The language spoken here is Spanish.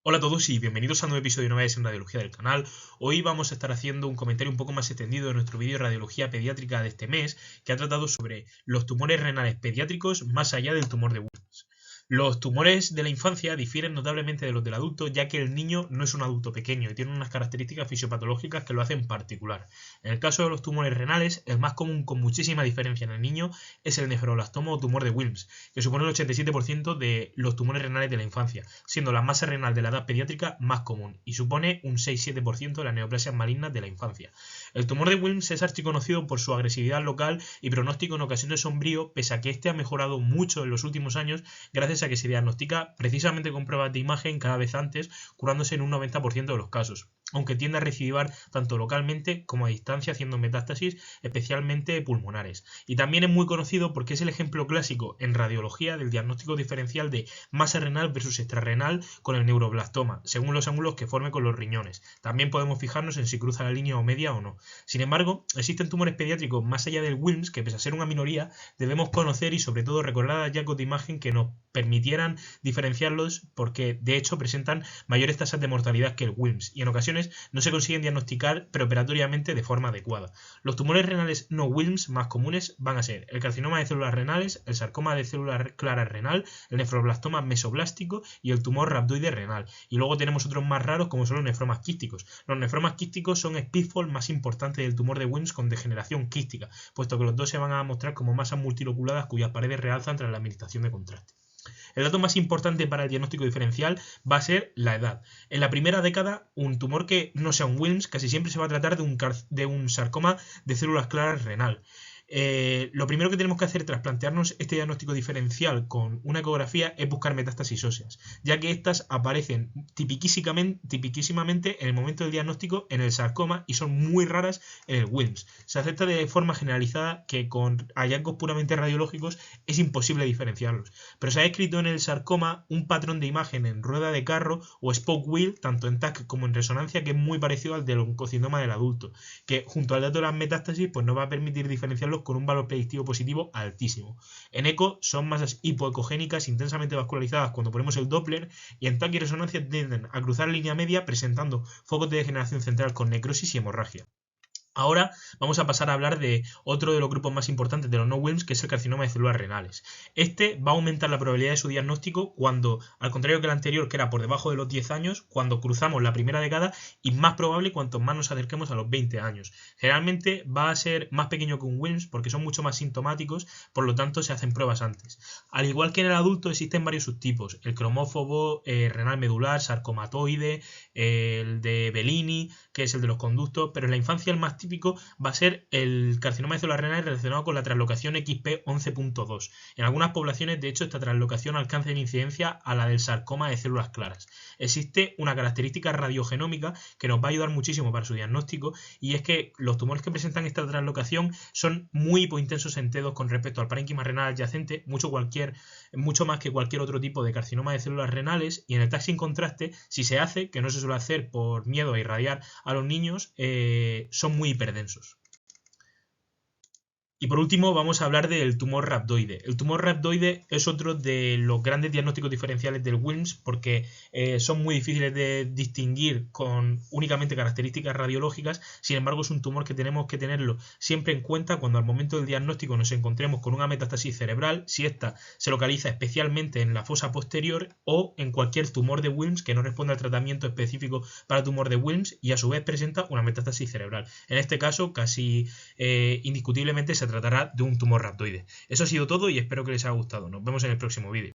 Hola a todos y bienvenidos a un nuevo episodio de Novedades en Radiología del canal. Hoy vamos a estar haciendo un comentario un poco más extendido de nuestro vídeo de Radiología Pediátrica de este mes, que ha tratado sobre los tumores renales pediátricos más allá del tumor de Wilms. Los tumores de la infancia difieren notablemente de los del adulto, ya que el niño no es un adulto pequeño y tiene unas características fisiopatológicas que lo hacen particular. En el caso de los tumores renales, el más común con muchísima diferencia en el niño es el nefroblastoma o tumor de Wilms, que supone el 87% de los tumores renales de la infancia, siendo la masa renal de la edad pediátrica más común y supone un 6-7% de las neoplasias malignas de la infancia. El tumor de Wilms es archiconocido por su agresividad local y pronóstico en ocasiones sombrío, pese a que este ha mejorado mucho en los últimos años gracias a que se diagnostica precisamente con pruebas de imagen cada vez antes, curándose en un 90% de los casos, aunque tiende a recidivar tanto localmente como a distancia haciendo metástasis, especialmente pulmonares. Y también es muy conocido porque es el ejemplo clásico en radiología del diagnóstico diferencial de masa renal versus extrarrenal con el neuroblastoma, según los ángulos que forme con los riñones. También podemos fijarnos en si cruza la línea o media o no. Sin embargo, existen tumores pediátricos más allá del Wilms que, pese a ser una minoría, debemos conocer y sobre todo recordar hallazgos de imagen que nos permitieran diferenciarlos porque de hecho presentan mayores tasas de mortalidad que el Wilms y en ocasiones no se consiguen diagnosticar preoperatoriamente de forma adecuada. Los tumores renales no Wilms más comunes van a ser el carcinoma de células renales, el sarcoma de células claras renal, el nefroblastoma mesoblástico y el tumor rhabdoide renal. Y luego tenemos otros más raros como son los nefromas quísticos. Los nefromas quísticos son el pitfall más importante del tumor de Wilms con degeneración quística, puesto que los dos se van a mostrar como masas multiloculadas cuyas paredes realzan tras la administración de contraste. El dato más importante para el diagnóstico diferencial va a ser la edad. En la primera década, un tumor que no sea un Wilms casi siempre se va a tratar de un sarcoma de células claras renal. Lo primero que tenemos que hacer tras plantearnos este diagnóstico diferencial con una ecografía es buscar metástasis óseas, ya que estas aparecen tipiquísimamente en el momento del diagnóstico en el sarcoma y son muy raras en el Wilms. Se acepta de forma generalizada que con hallazgos puramente radiológicos es imposible diferenciarlos, pero se ha escrito en el sarcoma un patrón de imagen en rueda de carro o spoke wheel, tanto en TAC como en resonancia, que es muy parecido al del oncocinoma del adulto, que junto al dato de las metástasis pues nos va a permitir diferenciarlos con un valor predictivo positivo altísimo. En eco son masas hipoecogénicas intensamente vascularizadas cuando ponemos el Doppler y en TAC y resonancia tienden a cruzar línea media presentando focos de degeneración central con necrosis y hemorragia. Ahora vamos a pasar a hablar de otro de los grupos más importantes de los no Wilms, que es el carcinoma de células renales. Este va a aumentar la probabilidad de su diagnóstico cuando, al contrario que el anterior, que era por debajo de los 10 años, cuando cruzamos la primera década, y más probable cuanto más nos acerquemos a los 20 años. Generalmente va a ser más pequeño que un Wilms porque son mucho más sintomáticos, por lo tanto se hacen pruebas antes. Al igual que en el adulto existen varios subtipos, el cromófobo, renal medular, sarcomatoide, el de Bellini, que es el de los conductos, pero en la infancia el más típico va a ser el carcinoma de células renales relacionado con la translocación XP11.2. En algunas poblaciones, de hecho, esta translocación alcanza en incidencia a la del sarcoma de células claras. Existe una característica radiogenómica que nos va a ayudar muchísimo para su diagnóstico y es que los tumores que presentan esta translocación son muy hipointensos en T2 con respecto al parénquima renal adyacente, mucho más que cualquier otro tipo de carcinoma de células renales, y en el TAC sin contraste, si se hace, que no se suele hacer por miedo a irradiar a los niños, son muy hiperdensos. Y por último vamos a hablar del tumor rhabdoide. El tumor rhabdoide es otro de los grandes diagnósticos diferenciales del Wilms porque son muy difíciles de distinguir con únicamente características radiológicas. Sin embargo, es un tumor que tenemos que tenerlo siempre en cuenta cuando al momento del diagnóstico nos encontremos con una metástasis cerebral, si ésta se localiza especialmente en la fosa posterior o en cualquier tumor de Wilms que no responda al tratamiento específico para tumor de Wilms y a su vez presenta una metástasis cerebral. En este caso, casi indiscutiblemente se tratará de un tumor rhabdoide. Eso ha sido todo y espero que les haya gustado. Nos vemos en el próximo vídeo.